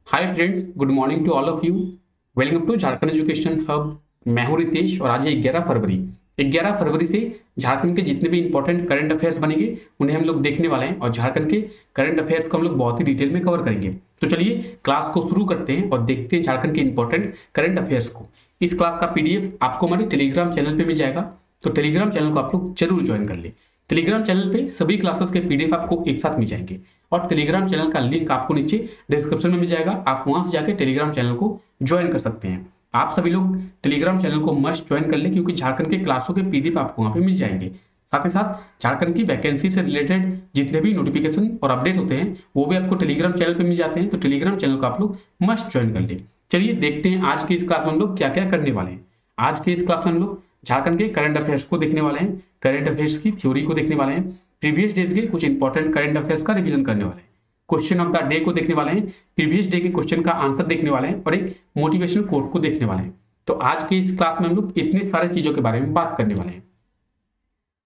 Hi friends, good morning to all of you. Welcome to Jharkhand education hub. मैं हूं रितेश और आज है 11 फरवरी। 11 फरवरी से झारखंड के जितने भी इंपॉर्टेंट करंट अफेयर्स बनेंगे उन्हें हम लोग देखने वाले हैं और झारखंड के करंट अफेयर्स को हम लोग बहुत ही डिटेल में कवर करेंगे। तो चलिए क्लास को शुरू करते हैं और देखते हैं झारखंड के इंपॉर्टेंट करंट अफेयर्स को। इस क्लास का पीडीएफ आपको हमारे टेलीग्राम चैनल पर मिल जाएगा, तो टेलीग्राम चैनल को आप लोग जरूर ज्वाइन कर ले। टेलीग्राम चैनल पे सभी क्लासेस के पीडीएफ आपको एक साथ मिल जाएंगे और टेलीग्राम चैनल का लिंक आपको नीचे डिस्क्रिप्शन में मिल जाएगा। आप वहां से जाके टेलीग्राम चैनल को ज्वाइन कर सकते हैं। आप सभी लोग टेलीग्राम चैनल को मस्ट ज्वाइन कर ले, क्योंकि झारखंड के क्लासों के पीडीएफ आपको वहां पे मिल जाएंगे। साथ ही साथ झारखंड की वैकेंसी से रिलेटेड जितने भी नोटिफिकेशन और अपडेट होते हैं वो भी आपको टेलीग्राम चैनल पर मिल जाते हैं। तो टेलीग्राम चैनल को आप लोग मस्ट ज्वाइन कर ले। चलिए देखते हैं आज की इस क्लास में हम लोग क्या क्या करने वाले हैं। आज की इस क्लास में हम लोग झारखंड के करंट अफेयर्स को देखने वाले हैं, करंट अफेयर्स की थ्योरी को देखने वाले हैं, प्रीवियस डेज के कुछ इंपॉर्टेंट करंट अफेयर्स का रिवीजन करने वाले हैं, क्वेश्चन ऑफ द डे को देखने वाले हैं, प्रीवियस डे के क्वेश्चन का आंसर देखने वाले हैं और एक मोटिवेशनल कोट को देखने वाले हैं। तो आज की इस क्लास में हम लोग इतनी सारी चीजों के बारे में बात करने वाले हैं।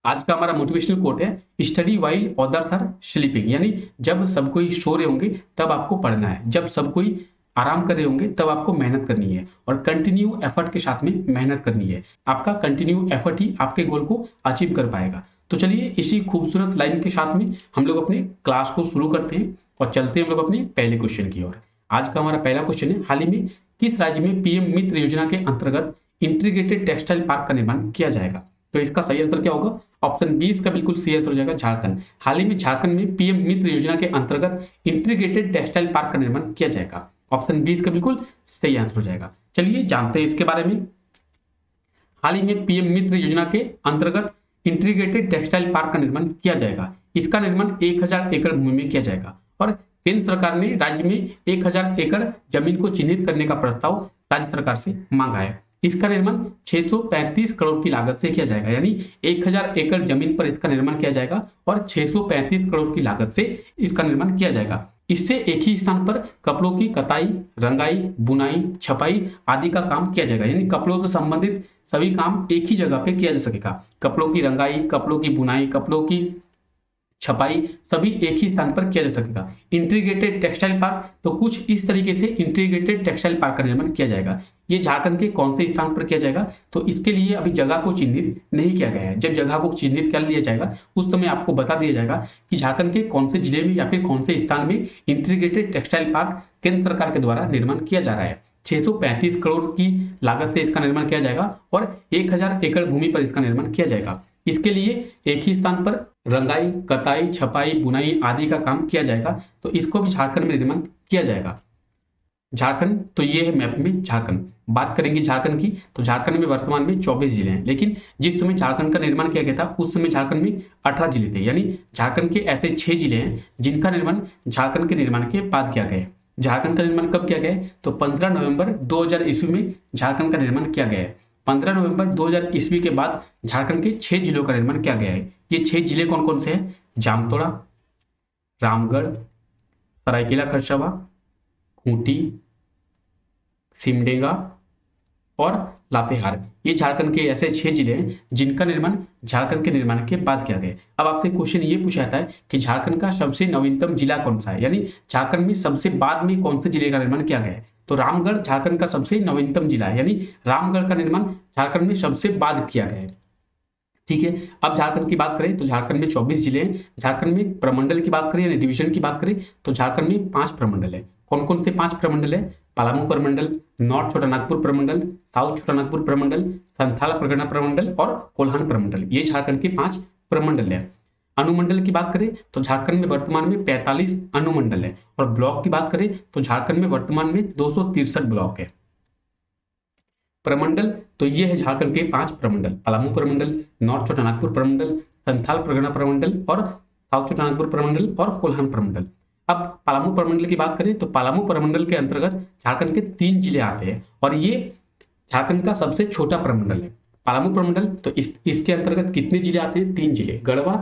आज का हमारा मोटिवेशनल कोट है, study while others are sleeping, यानी जब सब कोई सो रहे होंगे तब आपको पढ़ना है, जब सब कोई आराम कर रहे होंगे तब आपको मेहनत करनी है और कंटिन्यू एफर्ट के साथ में मेहनत करनी है। आपका कंटिन्यू एफर्ट ही आपके गोल को अचीव कर पाएगा। तो चलिए इसी खूबसूरत लाइन के साथ में हम लोग अपने क्लास को शुरू करते हैं और चलते हैं हम लोग अपने पहले क्वेश्चन की ओर। आज का हमारा पहला क्वेश्चन है, हाल ही में किस राज्य में पीएम मित्र योजना के अंतर्गत इंटीग्रेटेड टेक्सटाइल पार्क का निर्माण किया जाएगा? तो इसका सही आंसर क्या होगा? ऑप्शन 20 का बिल्कुल सही आंसर हो जाएगा, झारखंड। हाल ही में झारखंड में पीएम मित्र योजना के अंतर्गत इंटीग्रेटेड टेक्सटाइल पार्क का निर्माण किया जाएगा। ऑप्शन 20 का बिल्कुल सही आंसर हो जाएगा। चलिए जानते हैं इसके बारे में। हाल ही में पीएम मित्र योजना के अंतर्गत इंटीग्रेटेड टेक्सटाइल पार्क का निर्माण किया जाएगा। इसका निर्माण 1000 एकड़ भूमि में किया जाएगा और केंद्र सरकार ने राज्य में 1000 एकड़ जमीन को चिन्हित करने का प्रस्ताव राज्य सरकार से मांगा है। इसका निर्माण 635 करोड़ की लागत से किया जाएगा, यानी 1000 एकड़ जमीन पर इसका निर्माण किया जाएगा और 635 करोड़ की लागत से इसका निर्माण किया जाएगा। इससे एक ही स्थान पर कपड़ों की कताई, रंगाई, बुनाई, छपाई आदि का काम किया जाएगा, यानी कपड़ों से संबंधित सभी काम एक ही जगह पे किया जा सकेगा। कपड़ों की रंगाई, कपड़ों की बुनाई, कपड़ों की छपाई सभी एक ही स्थान पर किया जा सकेगा। इंटीग्रेटेड टेक्सटाइल पार्क, तो कुछ इस तरीके से इंटीग्रेटेड टेक्सटाइल पार्क का निर्माण किया जाएगा। ये झारखंड के कौन से स्थान पर किया जाएगा? तो इसके लिए अभी जगह को चिन्हित नहीं किया गया है। जब जगह को चिन्हित कर लिया जाएगा उस समय आपको बता दिया जाएगा कि झारखंड के कौन से जिले में या फिर कौन से स्थान में इंटीग्रेटेड टेक्सटाइल पार्क केंद्र सरकार के द्वारा निर्माण किया जा रहा है। 635 करोड़ की लागत से इसका निर्माण किया जाएगा और 1000 एकड़ भूमि पर इसका निर्माण किया जाएगा। इसके लिए एक ही स्थान पर रंगाई, कताई, छपाई, बुनाई आदि का काम किया जाएगा। तो इसको भी झारखंड में निर्माण किया जाएगा। झारखंड, तो ये है मैप में झारखंड। बात करेंगे झारखंड की, तो झारखंड में वर्तमान में 24 जिले हैं, लेकिन जिस समय झारखंड का निर्माण किया गया था उस समय झारखंड में 18 जिले थे, यानी झारखंड के ऐसे 6 जिले हैं जिनका निर्माण झारखंड के निर्माण के बाद किया गया है। झारखंड का निर्माण कब किया गया है? तो 15 नवंबर 2000 ईस्वी में झारखंड का निर्माण किया गया है। 15 नवंबर 2000 ईस्वी के बाद झारखंड के 6 जिलों का निर्माण किया गया है। ये 6 जिले कौन कौन से हैं? जामतोड़ा, रामगढ़, सरायकेला खरसावां, खूंटी, सिमडेगा और लातेहार। ये झारखंड के ऐसे 6 जिले हैं जिनका निर्माण झारखंड के निर्माण के बाद किया गया। अब आपसे क्वेश्चन ये पूछा जाता है कि झारखंड का सबसे नवीनतम जिला कौन सा है, यानी झारखंड में सबसे बाद में कौन से जिले का निर्माण किया गया है? तो रामगढ़ झारखंड का सबसे नवीनतम जिला है, यानी रामगढ़ का निर्माण झारखंड में सबसे बाद किया गया है। ठीक है, अब झारखंड की बात करें तो झारखंड में 24 जिले हैं। झारखंड में प्रमंडल की बात करें यानी डिवीजन की बात करें तो झारखंड में 5 प्रमंडल है। कौन कौन से 5 प्रमंडल है? पलामू प्रमंडल, नॉर्थ छोटानागपुर प्रमंडल, साउथ छोटानागपुर प्रमंडल, संथाल परगना प्रमंडल और कोल्हान प्रमंडल। ये झारखंड के 5 प्रमंडल है। अनुमंडल की बात करें तो झारखंड में वर्तमान में 45 अनुमंडल है और ब्लॉक की बात करें तो झारखंड में वर्तमान में 263 ब्लॉक है। प्रमंडल, तो ये है झारखंड के 5 प्रमंडल, पलामू प्रमंडल, नॉर्थ छोटानागपुर प्रमंडल, संथाल परगना प्रमंडल और साउथ छोटानागपुर प्रमंडल और कोल्हान प्रमंडल। अब पलामू प्रमंडल की बात करें तो पलामू प्रमंडल के अंतर्गत झारखंड के 3 जिले आते हैं और ये झारखंड का सबसे छोटा प्रमंडल है। पलामू प्रमंडल, तो इसके अंतर्गत कितने जिले आते हैं? 3 जिले, गढ़वा,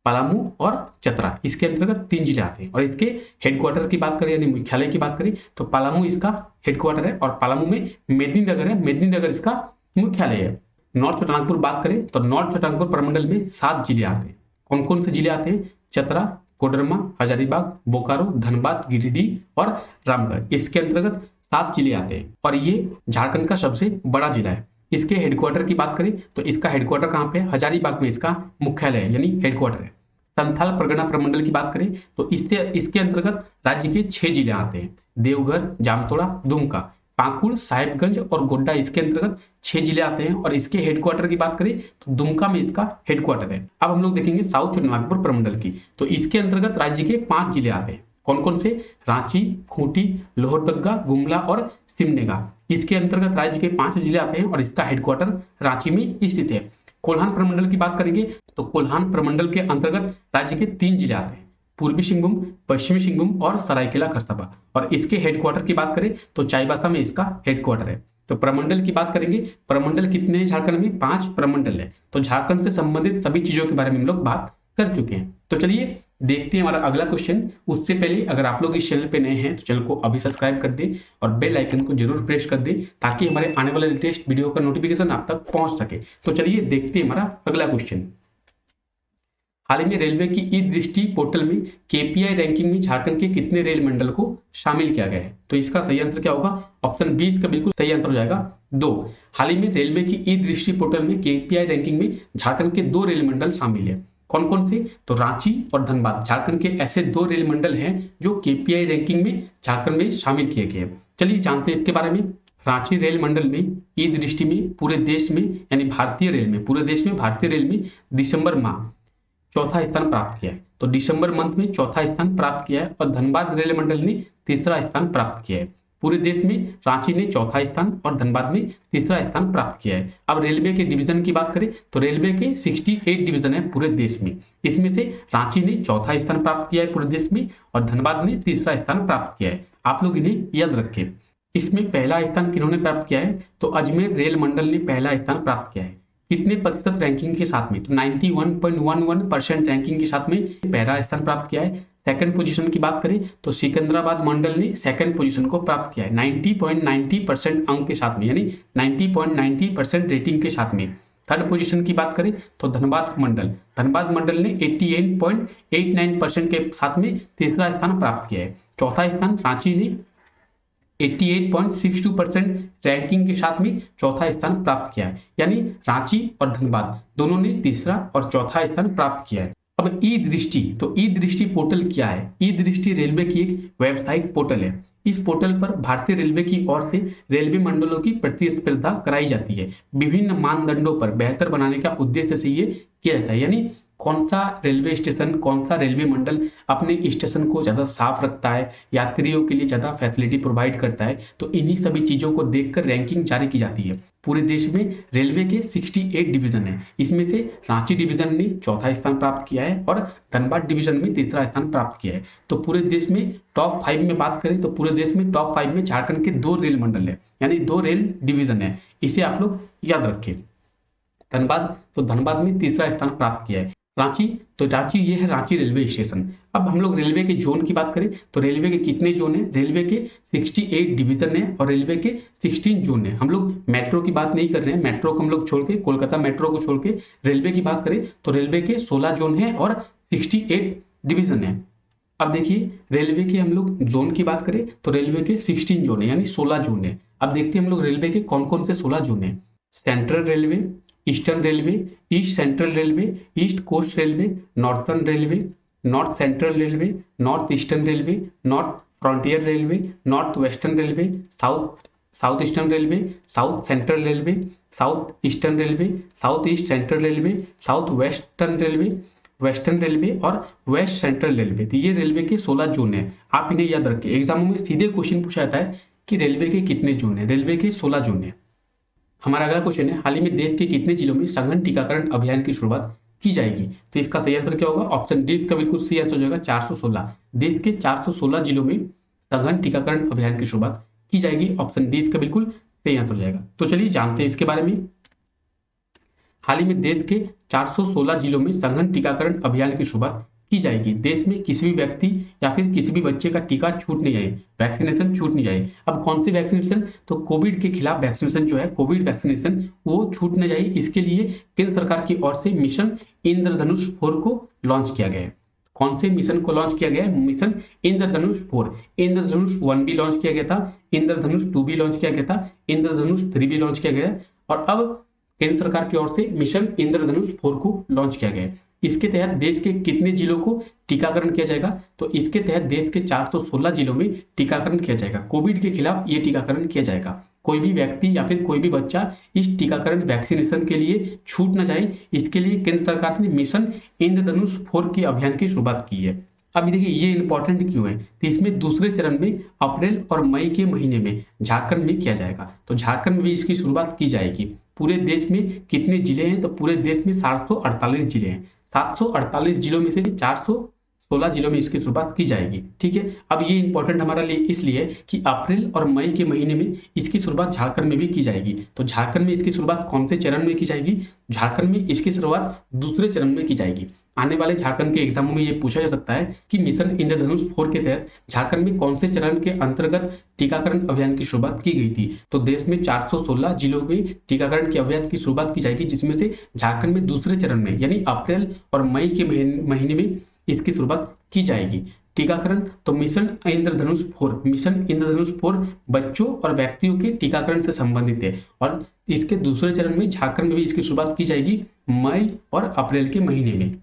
पलामू और चतरा। इसके अंतर्गत 3 जिले आते हैं और इसके हेडक्वार्टर की बात करें यानी मुख्यालय की बात करें तो पलामू इसका हेडक्वार्टर है और पलामू में मेदिनीनगर है, मेदिनीनगर इसका मुख्यालय है। नॉर्थ छोटानागपुर बात करें तो नॉर्थ छोटानागपुर प्रमंडल में 7 जिले आते हैं। कौन कौन से जिले आते हैं? चतरा, कोडरमा, हजारीबाग, बोकारो, धनबाद, गिरिडीह और रामगढ़। इसके अंतर्गत 7 जिले आते हैं और ये झारखंड का सबसे बड़ा जिला है। इसके हेडक्वार्टर की बात करें तो इसका हेडक्वार्टर कहाँ पे है? हजारीबाग में इसका मुख्यालय है यानी हेडक्वार्टर है। संथाल परगना प्रमंडल की बात करें तो इसके अंतर्गत राज्य के 6 जिले आते हैं, देवघर, जामतोड़ा, दुमका, पाकुड़, साहिबगंज और गोड्डा इसके अंतर्गत 6 जिले आते हैं और इसके हेडक्वार्टर की बात करें तो दुमका में इसका हेडक्वार्टर है। अब हम लोग देखेंगे साउथ नागपुर प्रमंडल की, तो इसके अंतर्गत राज्य के 5 जिले आते हैं। कौन कौन से? रांची, खूंटी, लोहरदगा, गुमला और सिमडेगा। इसके अंतर्गत राज्य के 5 जिले आते हैं और इसका हेडक्वार्टर रांची में स्थित है। कोल्हान प्रमंडल की बात करेंगे तो कोल्हान प्रमंडल के अंतर्गत राज्य के 3 जिले आते हैं, पूर्वी सिंहभूम, पश्चिमी सिंहभूम और सरायकेला खरसावां। और इसके हेडक्वार्टर की बात करें तो चाईबासा में इसका हेडक्वार्टर है। तो प्रमंडल की बात करेंगे, प्रमंडल कितने हैं झारखंड में? 5 प्रमंडल है। तो झारखंड से संबंधित सभी चीजों के बारे में हम लोग बात कर चुके हैं। तो चलिए देखते हैं हमारा अगला क्वेश्चन। उससे पहले अगर आप लोग इस चैनल पे नए हैं तो चैनल को अभी सब्सक्राइब कर दें और बेल आइकन को जरूर प्रेस कर दें ताकि हमारे आने वाले लेटेस्ट वीडियो का नोटिफिकेशन आप तक पहुंच सके। तो चलिए देखते हैं हमारा अगला क्वेश्चन। हाल ही में रेलवे की ई दृष्टि पोर्टल में केपीआई रैंकिंग में झारखंड के कितने रेल मंडल को शामिल किया गया है? तो इसका सही आंसर क्या होगा? ऑप्शन बी इसका बिल्कुल सही आंसर हो जाएगा, 2। हाल ही में रेलवे की ई दृष्टि पोर्टल में केपीआई रैंकिंग में झारखंड के 2 रेल मंडल शामिल है। कौन कौन से? तो रांची और धनबाद झारखंड के ऐसे 2 रेल मंडल हैं जो केपीआई रैंकिंग में झारखंड में शामिल किए गए हैं। चलिए जानते हैं इसके बारे में। रांची रेल मंडल में ई दृष्टि में पूरे देश में यानी भारतीय रेल में, पूरे देश में भारतीय रेल में दिसंबर माह चौथा स्थान प्राप्त किया है। तो दिसंबर मंथ में चौथा स्थान प्राप्त किया है और धनबाद रेल मंडल ने तीसरा स्थान प्राप्त किया है। पूरे देश में रांची ने चौथा स्थान और धनबाद में तीसरा स्थान प्राप्त किया है। अब रेलवे के डिवीजन की बात करें तो रेलवे के 68 डिवीजन है पूरे देश में। इसमें से रांची ने चौथा स्थान प्राप्त किया है पूरे देश में और धनबाद ने तीसरा स्थान प्राप्त किया है। आप लोग इन्हें याद रखें। इसमें पहला स्थान किन्होंने प्राप्त किया है? तो अजमेर रेल मंडल ने पहला स्थान प्राप्त किया है। कितने प्रतिशत रैंकिंग के साथ में? तो 91.11% रैंकिंग के साथ में पहला स्थान प्राप्त किया है। सेकंड पोजीशन की बात करें तो सिकंदराबाद मंडल ने सेकंड पोजीशन को प्राप्त किया है 90.90% अंक के साथ में यानी 90.90% रेटिंग के साथ में। थर्ड पोजीशन की बात करें तो धनबाद मंडल ने 88.89% के साथ में तीसरा स्थान प्राप्त किया है। चौथा स्थान रांची ने 88.62% रैंकिंग के साथ में चौथा स्थान प्राप्त किया है, यानी रांची और धनबाद दोनों ने तीसरा और चौथा स्थान प्राप्त किया है। अब ई दृष्टि, तो ई दृष्टि पोर्टल क्या है? ई दृष्टि रेलवे की एक वेबसाइट पोर्टल है। इस पोर्टल पर भारतीय रेलवे की ओर से रेलवे मंडलों की प्रतिस्पर्धा कराई जाती है। विभिन्न मानदंडों पर बेहतर बनाने का उद्देश्य से ये किया जाता है, यानी कौन सा रेलवे स्टेशन, कौन सा रेलवे मंडल अपने स्टेशन को ज़्यादा साफ रखता है, यात्रियों के लिए ज़्यादा फैसिलिटी प्रोवाइड करता है, तो इन्हीं सभी चीज़ों को देखकर रैंकिंग जारी की जाती है। पूरे देश में रेलवे के 68 डिवीजन है। इसमें से रांची डिवीजन ने चौथा स्थान प्राप्त किया है और धनबाद डिवीजन में तीसरा स्थान प्राप्त किया है। तो पूरे देश में टॉप 5 में बात करें तो पूरे देश में टॉप 5 में झारखंड के 2 रेल मंडल है, यानी 2 रेल डिवीजन है। इसे आप लोग याद रखें। धनबाद में तीसरा स्थान प्राप्त किया है। रांची ये है रांची रेलवे स्टेशन। अब हम लोग रेलवे के जोन की बात करें तो रेलवे के कितने जोन है? रेलवे के 68 डिवीजन है और रेलवे के 16 जोन है। हम लोग मेट्रो की बात नहीं कर रहे हैं, मेट्रो को हम लोग छोड़ के, कोलकाता मेट्रो को छोड़ के रेलवे की बात करें तो रेलवे के 16 जोन है और 68 डिवीजन है। अब देखिए रेलवे के हम लोग जोन की बात करें तो रेलवे के 16 जोन है, यानी 16 जोन है। अब देखते हैं हम लोग रेलवे के कौन कौन से 16 जोन है। Central railway, eastern railway, east central railway, east coast railway, northern railway, north central railway, north eastern railway, north frontier railway, north western railway, south eastern railway, south central railway, south eastern railway, south east central railway, south western railway, western railway और west central railway. तो ये railway के 16 zone है। आप इन्हें याद रखिए। एग्जामों में सीधे क्वेश्चन पूछा जाता है कि रेलवे के कितने जोन है। रेलवे के 16 जोन है। हमारा अगला क्वेश्चन है, हाल ही में देश के कितने जिलों में सघन टीकाकरण अभियान की शुरुआत की जाएगी? तो इसका सही आंसर क्या होगा? ऑप्शन डी इसका बिल्कुल सही आंसर हो जाएगा, 416। देश के 416 जिलों में सघन टीकाकरण अभियान की शुरुआत की जाएगी। ऑप्शन डी इसका बिल्कुल सही आंसर हो जाएगा। तो चलिए जानते हैं इसके बारे में। हाल ही में देश के 416 जिलों में सघन टीकाकरण अभियान की शुरुआत की जाएगी। देश में किसी भी व्यक्ति या फिर किसी भी बच्चे का टीका छूट नहीं जाए, वैक्सीनेशन छूट नहीं जाए। अब कौन सी वैक्सीनेशन? तो कोविड के खिलाफ वैक्सीनेशन जो है, कोविड वैक्सीनेशन वो छूट न जाए, इसके लिए केंद्र सरकार की ओर से मिशन इंद्रधनुष 4 को लॉन्च किया गया है। कौन से मिशन को लॉन्च किया गया है? मिशन इंद्रधनुष 4। इंद्रधनुष 1 भी लॉन्च किया गया था, इंद्रधनुष 2 भी लॉन्च किया गया था, इंद्रधनुष 3 भी लॉन्च किया गया है और अब केंद्र सरकार की ओर से मिशन इंद्रधनुष 4 को लॉन्च किया गया है। इसके तहत देश के कितने जिलों को टीकाकरण किया जाएगा? तो इसके तहत देश के 416 जिलों में टीकाकरण किया जाएगा। कोविड के खिलाफ ये टीकाकरण किया जाएगा। कोई भी व्यक्ति या फिर कोई भी बच्चा इस टीकाकरण वैक्सीनेशन के लिए छूट न जाए, इसके लिए केंद्र सरकार ने मिशन इंद्रधनुष 4 के अभियान की शुरुआत की है। अब देखिए ये इंपॉर्टेंट क्यों है? तो इसमें दूसरे चरण में अप्रैल और मई के महीने में झारखंड में किया जाएगा। तो झारखंड में भी इसकी शुरुआत की जाएगी। पूरे देश में कितने जिले हैं? तो पूरे देश में 748 जिले हैं। 748 जिलों में से 416 जिलों में इसकी शुरुआत की जाएगी। ठीक है, अब ये इंपॉर्टेंट हमारा लिए इसलिए कि अप्रैल और मई के महीने में इसकी शुरुआत झारखंड में भी की जाएगी। तो झारखंड में इसकी शुरुआत कौन से चरण में की जाएगी? झारखंड में इसकी शुरुआत दूसरे चरण में की जाएगी। आने वाले झारखंड के एग्जामों में ये पूछा जा सकता है कि मिशन इंद्रधनुष 4 के तहत झारखंड में कौन से चरण के अंतर्गत टीकाकरण अभियान की शुरुआत की गई थी? तो देश में 416 जिलों में टीकाकरण के अभियान की शुरुआत की जाएगी, जिसमें से झारखंड में दूसरे चरण में यानी अप्रैल और मई के महीने में इसकी शुरुआत की जाएगी। टीकाकरण तो मिशन इंद्रधनुष 4 बच्चों और व्यक्तियों के टीकाकरण से संबंधित है और इसके दूसरे चरण में झारखंड में भी इसकी शुरुआत की जाएगी मई और अप्रैल के महीने में।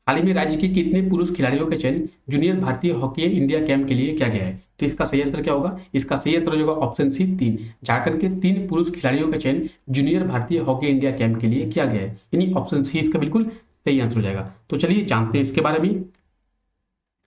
हाल ही में राज्य के कितने पुरुष खिलाड़ियों का चयन जूनियर भारतीय हॉकी इंडिया कैंप के लिए किया गया है? तो इसका सही आंसर क्या होगा? इसका सही आंसर होगा ऑप्शन सी 3। झारखंड के 3 पुरुष खिलाड़ियों का चयन जूनियर भारतीय हॉकी इंडिया कैंप के लिए किया गया है, यानी ऑप्शन सी इसका बिल्कुल सही आंसर हो जाएगा। तो चलिए जानते हैं इसके बारे में।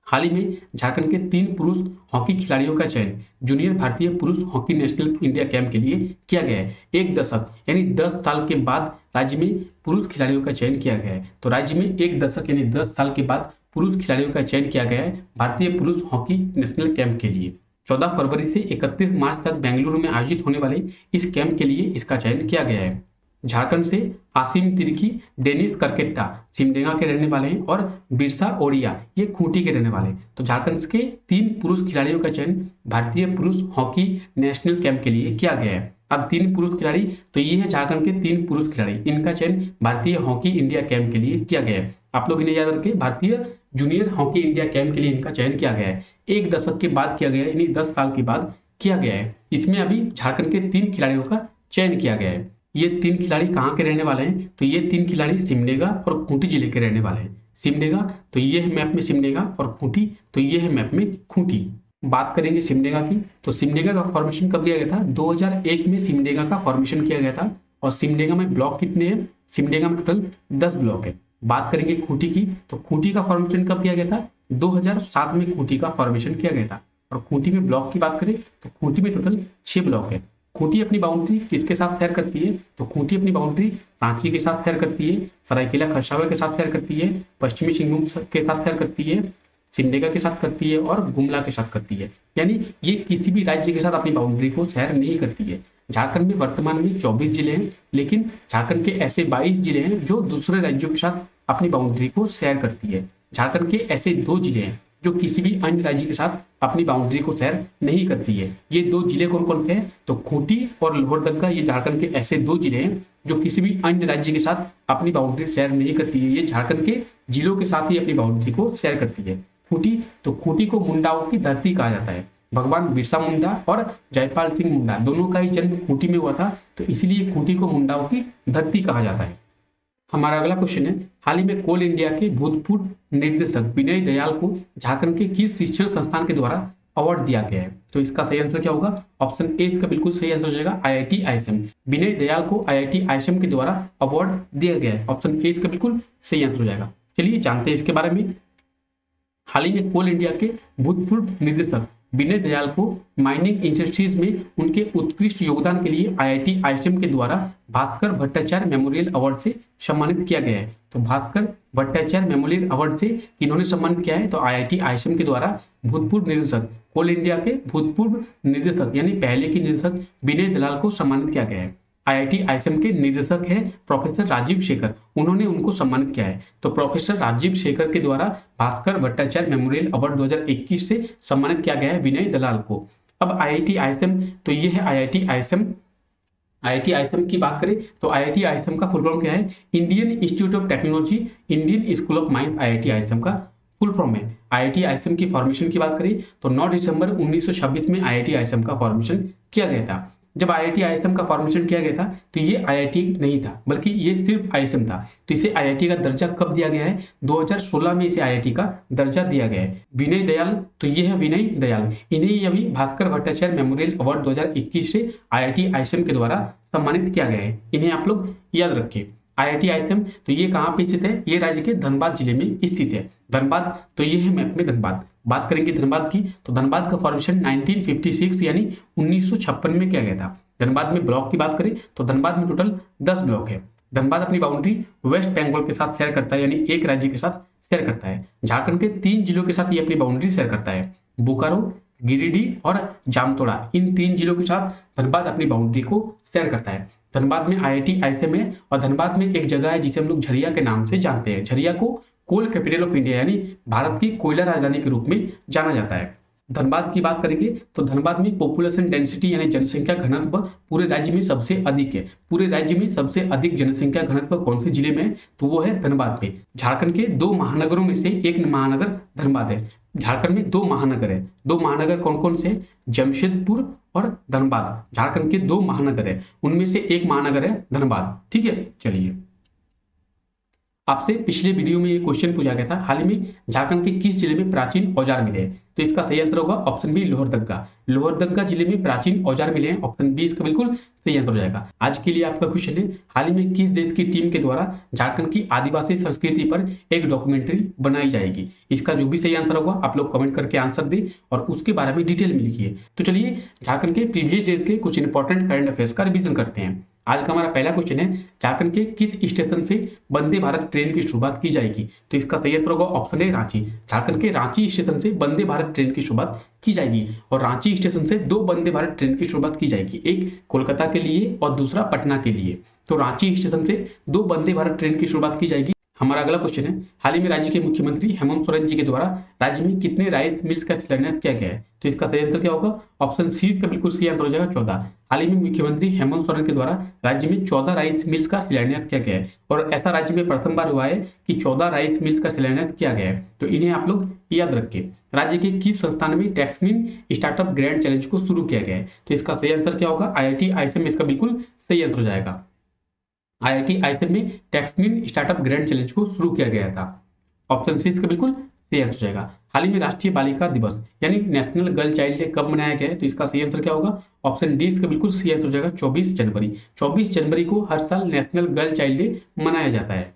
हाल ही में झारखंड के 3 पुरुष हॉकी खिलाड़ियों का चयन जूनियर भारतीय पुरुष हॉकी नेशनल इंडिया कैंप के लिए किया गया है। 1 दशक यानी 10 साल के बाद राज्य में पुरुष खिलाड़ियों का चयन किया गया है। तो राज्य में 1 दशक यानी 10 साल के बाद पुरुष खिलाड़ियों का चयन किया गया है भारतीय पुरुष हॉकी नेशनल कैंप के लिए। 14 फरवरी से 31 मार्च तक बेंगलुरु में आयोजित होने वाले इस कैंप के लिए इसका चयन किया गया है। झारखंड से आसिम तिर्की, डेनिस करकेट्टा सिमडेगा के रहने वाले हैं और बिरसा ओडिया ये खूंटी के रहने वाले हैं। तो झारखंड के 3 पुरुष खिलाड़ियों का चयन भारतीय पुरुष हॉकी नेशनल कैंप के लिए किया गया है। अब 3 पुरुष खिलाड़ी, तो ये है झारखंड के 3 पुरुष खिलाड़ी, इनका चयन भारतीय हॉकी इंडिया कैंप के लिए किया गया है। आप लोग इन्हें याद रखें, भारतीय जूनियर हॉकी इंडिया कैंप के लिए इनका चयन किया गया है। 1 दशक के बाद किया गया है, यानी 10 साल के बाद किया गया है। इसमें अभी झारखंड के 3 खिलाड़ियों का चयन किया गया है। ये 3 खिलाड़ी कहाँ के रहने वाले हैं? तो ये 3 खिलाड़ी सिमडेगा और खूंटी जिले के रहने वाले हैं। सिमडेगा तो ये है मैप में सिमडेगा और खूंटी तो ये है मैप में खूंटी। बात करेंगे सिमडेगा की, तो सिमडेगा का फॉर्मेशन कब किया गया था? 2001 में सिमडेगा का फॉर्मेशन किया गया था। और सिमडेगा में ब्लॉक कितने हैं? सिमडेगा में टोटल 10 ब्लॉक है। बात करेंगे खूंटी की, तो खूंटी का फॉर्मेशन कब किया गया था? 2007 में खूंटी का फॉर्मेशन किया गया था। और खूंटी में ब्लॉक की बात करें तो खूंटी में टोटल 6 ब्लॉक है। खूंटी अपनी बाउंड्री किसके साथ शेयर करती है? तो खूंटी अपनी बाउंड्री रांची के साथ शेयर करती है, सरायकेला खरसावा के साथ शेयर करती है, पश्चिमी सिंहभूम के साथ शेयर करती है, सिमडेगा के साथ करती है और गुमला के साथ करती है। यानी ये किसी भी राज्य के साथ अपनी बाउंड्री को शेयर नहीं करती है। झारखंड में वर्तमान में 24 जिले हैं, लेकिन झारखंड के ऐसे 22 जिले हैं जो दूसरे राज्यों के साथ अपनी बाउंड्री को शेयर करती है। झारखंड के ऐसे 2 जिले हैं जो किसी भी अन्य राज्य के साथ अपनी बाउंड्री को शेयर नहीं करती है। ये 2 जिले कौन कौन से हैं? तो खूंटी और लोहरदगा, ये झारखंड के ऐसे 2 जिले हैं जो किसी भी अन्य राज्य के साथ अपनी बाउंड्री शेयर नहीं करती है। ये झारखंड के जिलों के साथ ही अपनी बाउंड्री को शेयर करती है। खूंटी, तो खूंटी को मुंडाओं की धरती कहा जाता है। भगवान बिरसा मुंडा और जयपाल सिंह मुंडा दोनों का ही जन्म खूंटी में हुआ था, तो इसीलिए खूंटी को मुंडाओं की धरती कहा जाता है। हमारा अगला क्वेश्चन है, हाल ही में कोल इंडिया के भूतपूर्व निर्देशक विनय दयाल को झारखंड के किस शिक्षण संस्थान के द्वारा अवार्ड दिया गया है? तो इसका सही आंसर क्या होगा? ऑप्शन ए इसका बिल्कुल सही आंसर हो जाएगा, IIT ISM। विनय दयाल को IIT ISM के द्वारा अवार्ड दिया गया है। ऑप्शन ए इसका बिल्कुल सही आंसर हो जाएगा। चलिए जानते हैं इसके बारे में। हाल ही में कोल इंडिया के भूतपूर्व निदेशक विनय दयाल को माइनिंग इंडस्ट्रीज में उनके उत्कृष्ट योगदान के लिए IIT ISM के द्वारा भास्कर भट्टाचार्य मेमोरियल अवार्ड से सम्मानित किया गया है। तो भास्कर भट्टाचार्य मेमोरियल अवार्ड से किन्होंने सम्मानित किया है? तो IIT ISM के द्वारा भूतपूर्व निदेशक, कोल इंडिया के भूतपूर्व निदेशक यानी पहले के निदेशक विनय दयाल को सम्मानित किया गया है। IIT ISM के निदेशक है प्रोफेसर राजीव शेखर, उन्होंने उनको सम्मानित किया है। तो प्रोफेसर राजीव शेखर के द्वारा भास्कर भट्टाचार्य मेमोरियल अवार्ड 2021 से सम्मानित किया गया है विनय दयाल को। अब IIT ISM, तो ये है IIT ISM। IIT ISM की बात करें तो IIT ISM का फुल फॉर्म क्या है? Indian institute of technology, Indian school of mines IIT ISM का फुल फॉर्म में आईआईटी आईएसएम की फॉर्मेशन की बात करें तो 9 दिसंबर 1926 में आईआईटी आईएसएम का फॉर्मेशन किया गया था। जब आईआईटी आईएसएम का फॉर्मेशन किया गया था तो ये आईआईटी नहीं था, बल्कि ये सिर्फ आईएसएम था। तो इसे आईआईटी का दर्जा कब दिया गया है? 2016 में इसे आईआईटी का दर्जा दिया गया है। विनय दयाल, तो ये है विनय दयाल, इन्हें अभी भास्कर भट्टाचार्य मेमोरियल अवार्ड 2021 से आईआईटी आईएसएम के द्वारा सम्मानित किया गया है। इन्हें आप लोग याद रखिए। आईआईटी आईएसएम तो ये कहाँ पे स्थित है? ये राज्य के धनबाद जिले में स्थित है। धनबाद तो ये है मैप में धनबाद। बात करेंगे धनबाद की तो धनबाद का फॉर्मेशन 1956 यानी 1956 में किया गया था। धनबाद में ब्लॉक की बात करें तो धनबाद में टोटल 10 ब्लॉक है। धनबाद अपनी बाउंड्री वेस्ट बंगाल के साथ शेयर करता है, यानी एक राज्य के साथ शेयर करता है। झारखंड के 3 जिलों के साथ ये अपनी बाउंड्री शेयर करता है, बोकारो, गिरिडीह और जामतोड़ा। इन 3 जिलों के साथ धनबाद अपनी बाउंड्री को शेयर करता है। धनबाद में आईआईटी आईएसएम है और धनबाद में एक जगह है जिसे हम लोग झरिया के नाम से जानते हैं। झरिया को कोल कैपिटल ऑफ इंडिया यानी भारत की कोयला राजधानी के रूप में जाना जाता है। धनबाद की बात करेंगे तो धनबाद में पॉपुलेशन डेंसिटी यानी जनसंख्या घनत्व पूरे राज्य में सबसे अधिक है। पूरे राज्य में सबसे अधिक जनसंख्या घनत्व कौन से जिले में है? तो वो है धनबाद में। झारखंड के 2 महानगरों में से एक महानगर धनबाद है। झारखंड में 2 महानगर है। 2 महानगर कौन कौन से? जमशेदपुर और धनबाद। झारखंड के 2 महानगर है, उनमें से एक महानगर है धनबाद। ठीक है, चलिए आपसे पिछले वीडियो में ये क्वेश्चन पूछा गया था, हाल ही में झारखंड के किस जिले में प्राचीन औजार मिले हैं? तो इसका सही आंसर होगा ऑप्शन बी लोहरदग्गा। लोहरदग्गा जिले में प्राचीन औजार मिले हैं। ऑप्शन बी इसका बिल्कुल सही आंसर हो जाएगा। आज के लिए आपका क्वेश्चन है, हाल ही में किस देश की टीम के द्वारा झारखंड की आदिवासी संस्कृति पर एक डॉक्यूमेंट्री बनाई जाएगी? इसका जो भी सही आंसर होगा आप लोग कमेंट करके आंसर दें और उसके बारे में डिटेल में लिखिए। तो चलिए झारखंड के प्रीवियस डेज के कुछ इंपॉर्टेंट करंट अफेयर्स का रिवीजन करते हैं। आज का हमारा पहला क्वेश्चन है, झारखंड के किस स्टेशन से वंदे भारत ट्रेन की शुरुआत की जाएगी? तो इसका सही आंसर होगा ऑप्शन है रांची। झारखंड के रांची स्टेशन से वंदे भारत ट्रेन की शुरुआत की जाएगी और रांची स्टेशन से 2 वंदे भारत ट्रेन की शुरुआत की जाएगी, एक कोलकाता के लिए और दूसरा पटना के लिए। तो रांची स्टेशन से 2 वंदे भारत ट्रेन की शुरुआत की जाएगी। हमारा अगला क्वेश्चन है, हाल ही में राज्य के मुख्यमंत्री हेमंत सोरेन जी के द्वारा राज्य में कितने राइस मिल्स का शिलान्यास किया गया है? तो इसका सही आंसर क्या होगा? ऑप्शन सी का बिल्कुल सही आंसर हो जाएगा 14। हाल ही में मुख्यमंत्री हेमंत सोरेन के द्वारा राज्य में 14 राइस मिल्स का शिलान्यास किया गया है और ऐसा राज्य में प्रथम बार हुआ है कि 14 राइस मिल्स का शिलान्यास किया गया है। तो इन्हें आप लोग याद रखिए। राज्य के किस संस्थान में टैक्समिन स्टार्टअप ग्रैंड चैलेंज को शुरू किया गया है? तो इसका सही आंसर क्या होगा? आईआईटी आईएसएम इसका बिल्कुल सही आंसर हो जाएगा। आईआईटी आईएसएम में टैक्समिन स्टार्टअप ग्रैंड चैलेंज को शुरू किया गया था। ऑप्शन सी इसका बिल्कुल सही आंसर हो जाएगा। हाल ही में राष्ट्रीय बालिका दिवस यानी नेशनल गर्ल चाइल्ड डे कब मनाया गया है? तो इसका सही आंसर क्या होगा? ऑप्शन डी इसका बिल्कुल सही आंसर हो जाएगा 24 जनवरी। 24 जनवरी को हर साल नेशनल गर्ल चाइल्ड डे मनाया जाता है।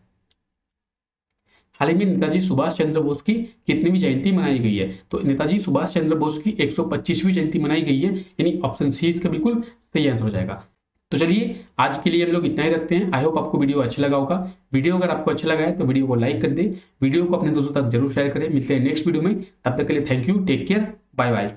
हाल ही में नेताजी सुभाष चंद्र बोस की कितनीवीं जयंती मनाई गई है? तो नेताजी सुभाष चंद्र बोस की 125वीं जयंती मनाई गई है, यानी ऑप्शन सी इसका बिल्कुल सही आंसर हो जाएगा। तो चलिए आज के लिए हम लोग इतना ही रखते हैं। आई होप आपको वीडियो अच्छा लगा होगा। वीडियो अगर आपको अच्छा लगा है तो वीडियो को लाइक कर दे, वीडियो को अपने दोस्तों तक जरूर शेयर करें। मिलते हैं नेक्स्ट वीडियो में, तब तक के लिए thank you, take care, bye bye.